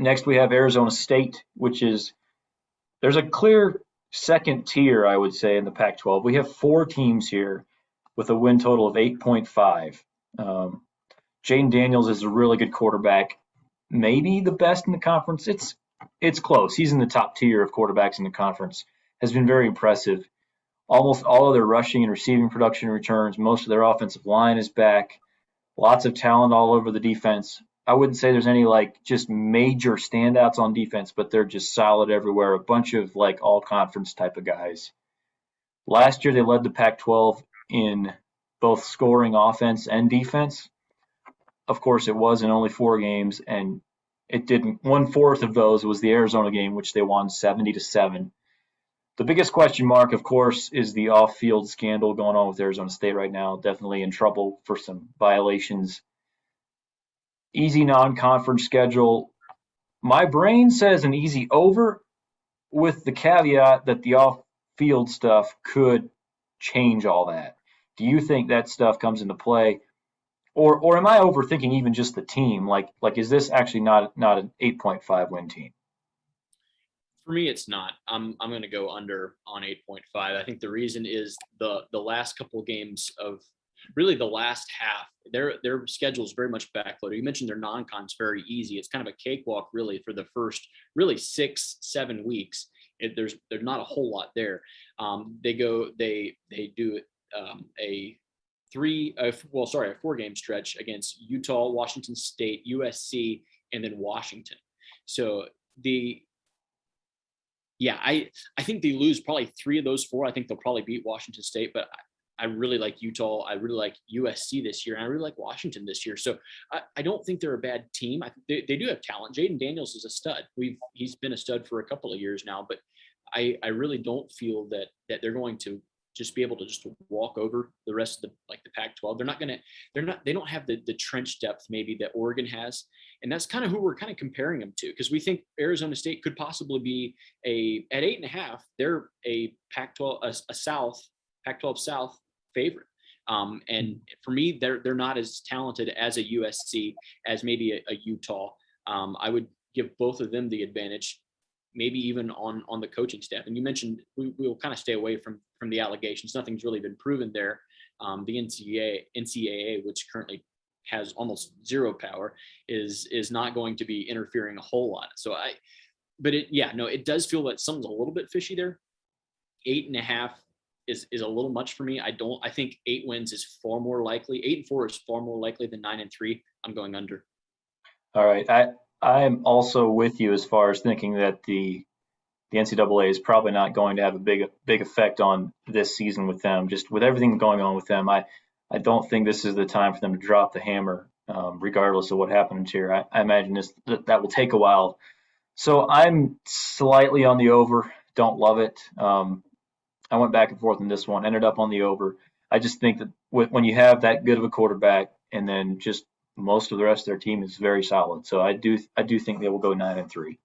Next, we have Arizona State, there's a clear second tier, I would say, in the Pac-12. We have 4 teams here with a win total of 8.5. Jaden Daniels is a really good quarterback, maybe the best in the conference. It's close. He's in the top tier of quarterbacks in the conference. Has been very impressive. Almost all of their rushing and receiving production returns. Most of their offensive line is back. Lots of talent all over the defense. I wouldn't say there's any just major standouts on defense, but they're just solid everywhere. A bunch of all conference type of guys. Last year they led the Pac-12 in both scoring offense and defense. Of course, it was in only 4 games, and it didn't. 1/4 of those was the Arizona game, which they won 70-7. The biggest question mark, of course, is the off-field scandal going on with Arizona State right now. Definitely in trouble for some violations. Easy non-conference schedule. My brain says an easy over, with the caveat that the off-field stuff could change all that. Do you think that stuff comes into play? Or am I overthinking even just the team? Is this actually not an 8.5 win team? For me, it's not. I'm going to go under on 8.5. I think the reason is the last couple of games of really the last half. Their schedule is very much backloaded. You mentioned their non-con's very easy. It's kind of a cakewalk really for the first really 6-7 weeks. There's not a whole lot there. They do a 4-game stretch against Utah, Washington State, USC, and then Washington. So I think they lose probably 3 of those 4. I think they'll probably beat Washington State, but I really like Utah. I really like USC this year, and I really like Washington this year. So I don't think they're a bad team. I think they do have talent. Jaden Daniels is a stud. He's been a stud for a couple of years now, but I really don't feel that they're going to just be able to just walk over the rest of the Pac-12. They don't have the trench depth maybe that Oregon has. And that's kind of who we're kind of comparing them to, because we think Arizona State could possibly be at 8.5, they're a Pac-12, Pac-12 South favorite. And for me, they're not as talented as a USC, as maybe a Utah. I would give both of them the advantage, maybe even on the coaching staff. And you mentioned we'll kind of stay away from the allegations. Nothing's really been proven there. The NCAA, which currently has almost zero power, is not going to be interfering a whole lot. So it does feel that something's a little bit fishy there. 8.5 is a little much for me. I think 8 wins is far more likely. 8-4 is far more likely than 9-3. I'm going under. All right. I'm also with you as far as thinking that the NCAA is probably not going to have a big effect on this season with them. Just with everything going on with them, I don't think this is the time for them to drop the hammer, regardless of what happens here. I imagine that will take a while. So I'm slightly on the over. Don't love it. I went back and forth on this one, ended up on the over. I just think that when you have that good of a quarterback, and then just most of the rest of their team is very solid. So I do think they will go 9-3.